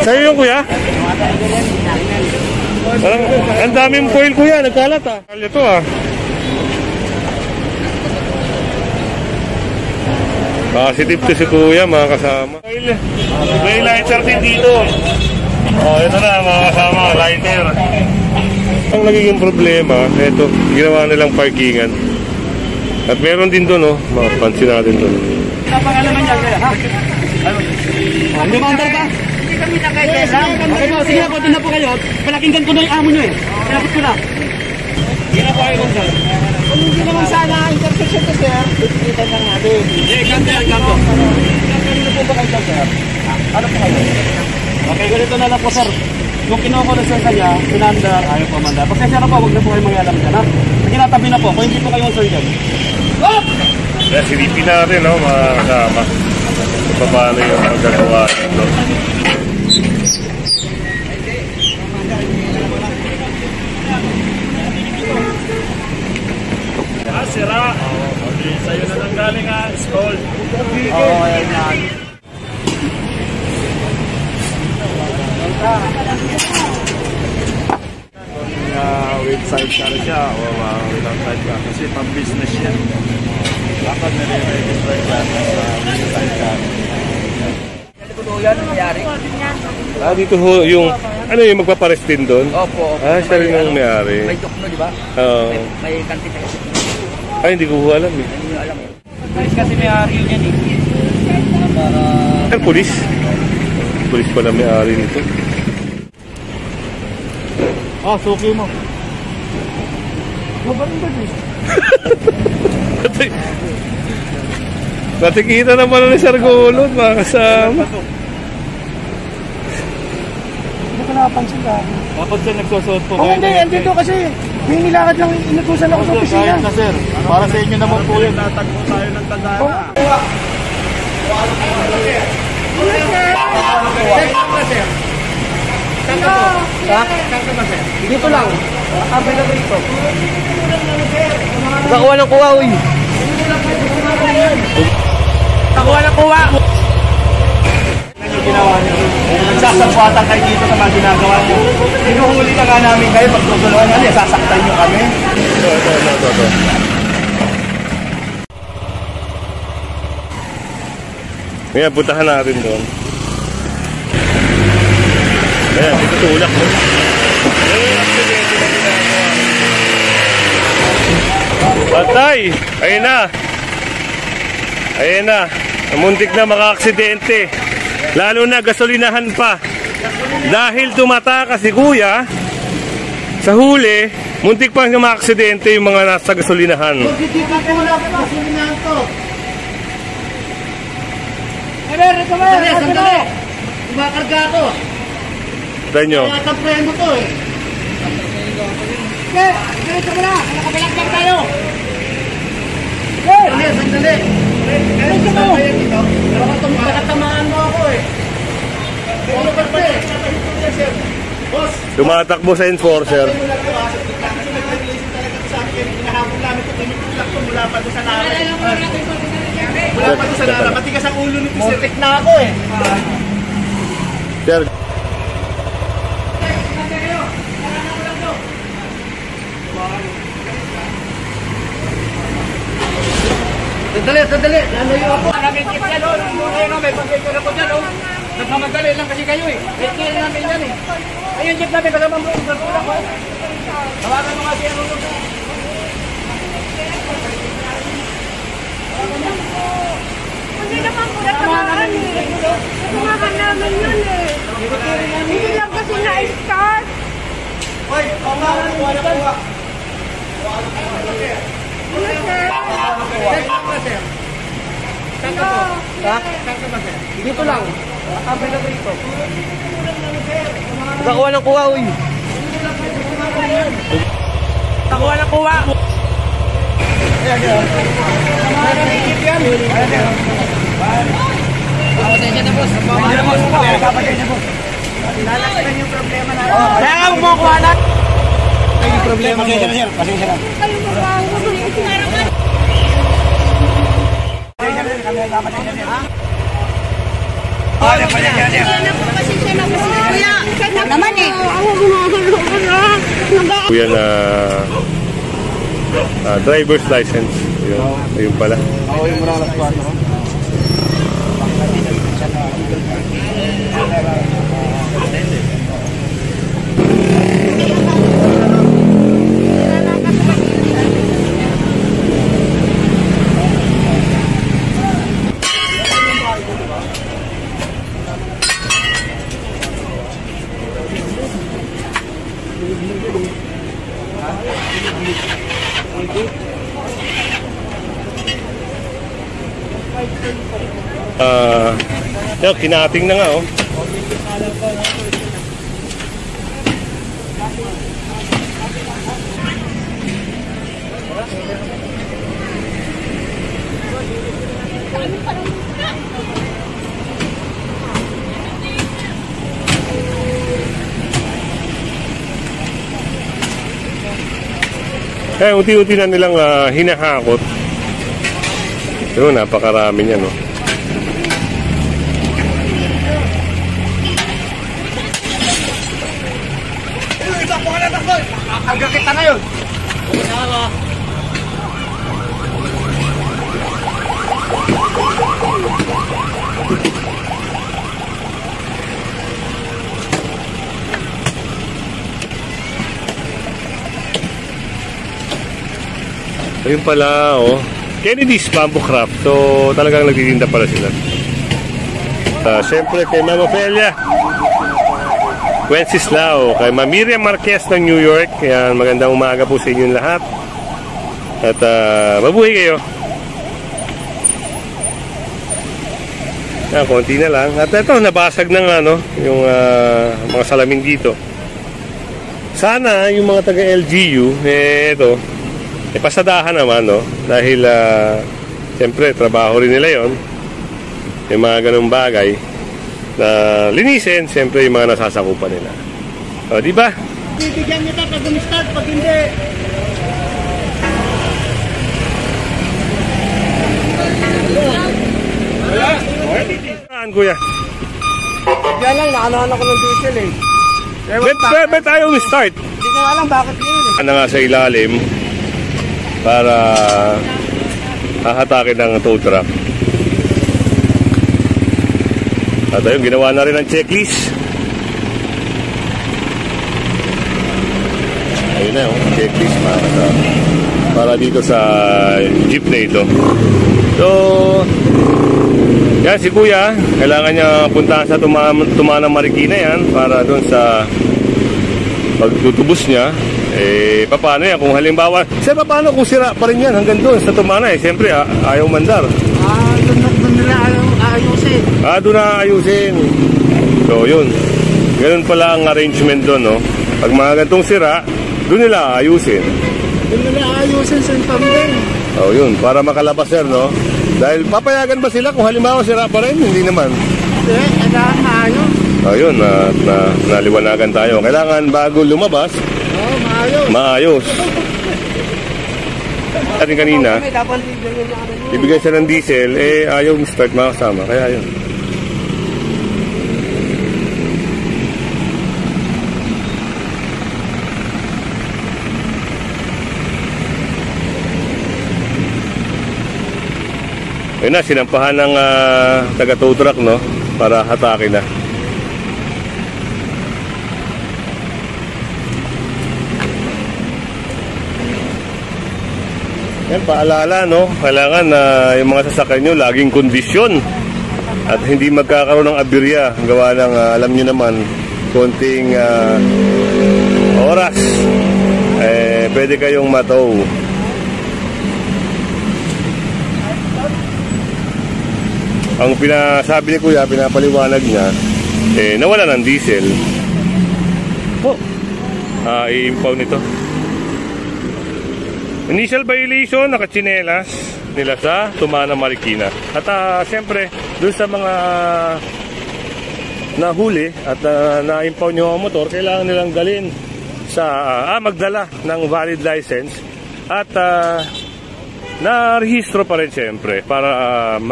Sa'yo yung kuya? Ang daming foil kuya, nagkalat ah. Ito ah. Positive to si kuya mga kasama. May lighter din dito. Oh, ito na mga kasama, lighter. Ang nagiging problema, ito, ginawa nilang parkingan. At meron din doon, oh, mapansin natin doon. Napaka naman yan kaya, ha? Hindi ba andar ka? Hindi kami nakailan. Okay po, sige po, doon na po kayo. Palakinggan ko na yung amo nyo eh. Pinapit ko na. Hindi na po kayo kung sir. Kung hindi naman sana intersection to sir, kita na natin. Hindi, kanto yan, kanto. Kanto po ba kayo sir? Ano po kayo? Okay, ganito na lang po sir. Yung kinuha ko na sir kanya, pinandar, ayaw po mandar. Pagkasya na po, huwag na po kayo mag-alam dyan ha. Nagkinatabi na po, kung hindi po kayo sir dyan. Oh! Kaya silipin natin, no, mga kasama. Paano yung magagawa ito. Sira. Sa'yo na nang galing ha, stall. Oo, ayan yan. Website ka rin siya o website ka kasi pang business yan. Dapat nire-register ka sa website ka. Dito yan nangyari? Dito ho yung ano yung magpapares din doon? Opo. Siya rin ang may-ari. May tukno di ba? Oo. May kantin na kasi. Ay, hindi ko alam eh. Hindi ko alam eh. Pulis kasi may-ari yun yan eh. Para... Ang pulis? Pulis pala may-ari nito. Suki mo. Mabaling ba eh? Natikita naman ni Sargolod, mga kasama. Hindi ko nakapansin ka. Dapat sir, nagsusuot po kayo. Hindi, andito kasi. May nilakad lang, inutusan ako sa opisina. Kahit na sir, para sa inyo naman po yun. Natagpo tayo ng tandaan. Dito lang. Abay na dito. Nakuha ng kuha, uy. Nakuha ng kuha. Ano yung ginawa niyo? Nagsasabwatan kayo dito sa mga ginagawa niyo. Hinuhuli na nga namin kayo. Pagtutulungan namin, sasaktan niyo kami. Ito. Ngayon, puntahan natin doon. Ayan, dito tulak mo. Patay! Ayun na! Ayun na! Muntik na maka-aksidente. Lalo na gasolinahan pa. Dahil tumatakas si kuya sa huli, muntik pa nga maka-aksidente yung mga nasa gasolinahan. Sandali! Kumakarga ako. Tayo nyo. Nakapreno to eh. Okay, ganito mo na. Nakabalak lang tayo. Sandali. Ganito mo. Nakatamaan mo ako eh. Ano ba pa eh? Tumatakbo sa enforcer. Mula pa doon sa Lara. Mula pa doon sa Lara. Matigas ang ulo nito. Motek na ako eh. Sir. Sandali. Lalayo ako. Maraming tip yan o. Ayun o, may pag-ipon ako dyan o. Nagmamadali lang kasi kayo eh. May kaya namin yan eh. Ayun, jeep namin kasama mo. Nagpulak ko. Tawagan mo nga siya nung nung. Hindi naman po natamaan eh. Tumakan namin yun eh. Hindi lang kasi na-start. Hoy, tawagan mo na kuha. Dito lang. Abay na dito. Nakuha ng kuha, uy. Nakuha ng kuha. Ayan. Papatay niya na, boss. Papatay niya, boss. Lalakaran yung problema natin. Kaya nga mo kuha na. Yung problema mo. Pasensya na. Kayo mabaho. Pasensya na. Kuya, naman eh. Kuya na driver's license. Yun pala. Ako yung maralas pa. Kinating na nga oh. Kaya unti-unti na nilang hinahakot. Yun, napakarami niya no. Hanggang kita ngayon. Ayun pala, oh. Kennedy's Bamboo Craft. So, talagang nagtitinda pala sila. Siyempre, kay Mama Felia. Wenceslao, kay Miriam Marquez ng New York. Yan, magandang umaga po sa inyong lahat. At mabuhay kayo. Yan, konti na lang. At ito, nabasag ng yung mga salamin dito. Sana yung mga taga LGU, ito, pasadahan naman, no? Dahil, siyempre, trabaho rin nila yon. Yung mga ganung bagay na linisin, siyempre yung mga nasasakupan nila. O, di ba? Bibigyan nyo pag umistad, pag hindi. Saan, kuya? Diyan lang, nakanahan ako ng diesel eh. Bet tayo start. Hindi ko alam bakit yun eh. Ano nga sa ilalim para hahatakin ng tow truck. At ayun, ginawa na rin ang checklist. Ayun na yung checklist para dito sa jeep na ito. So, yan si kuya, kailangan niya puntahan sa Tumanang Marikina yan para doon sa pagtutubos niya. Paano yan? Kung halimbawa, paano kung sira pa rin yan hanggang doon sa Tumana siyempre ayaw mandar. Doon nila ayusin. Doon na ayusin. So, yun. Ganun pala ang arrangement doon, no? Pag mga gantong sira, doon nila ayusin. Doon nila ayusin sa pamilya. Oh, yun. Para makalabas, sir, no? Dahil papayagan ba sila kung halimbawa sira pa rin? Hindi naman. Hindi, kailangan maayos. Oh, yun. Naliwanagan tayo. Kailangan bago lumabas, maayos. Atin kanina, ibigay siya ng diesel, ayaw start makasama. Kaya yun. Ayun na, sinampahan ng taga-tow truck, no? Para hatakin na. Yan, paalala, no? Kailangan na yung mga sasakyan nyo laging kondisyon at hindi magkakaroon ng aberya. Gawa ng, alam nyo naman, konting oras, pwede kayong matow. Ang pinasabi ni kuya, pinapaliwanag niya, nawala ng diesel. I-impound nito. Initial violation, nakatsinelas nila sa Tumanang Marikina. At siyempre, doon sa mga nahuli at na-impound yung motor, kailangan nilang dalhin sa magdala ng valid license at na-rehistro pa rin siyempre para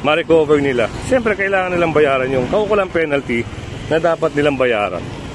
ma-recover nila. Siyempre, kailangan nilang bayaran yung kaukulang penalty na dapat nilang bayaran.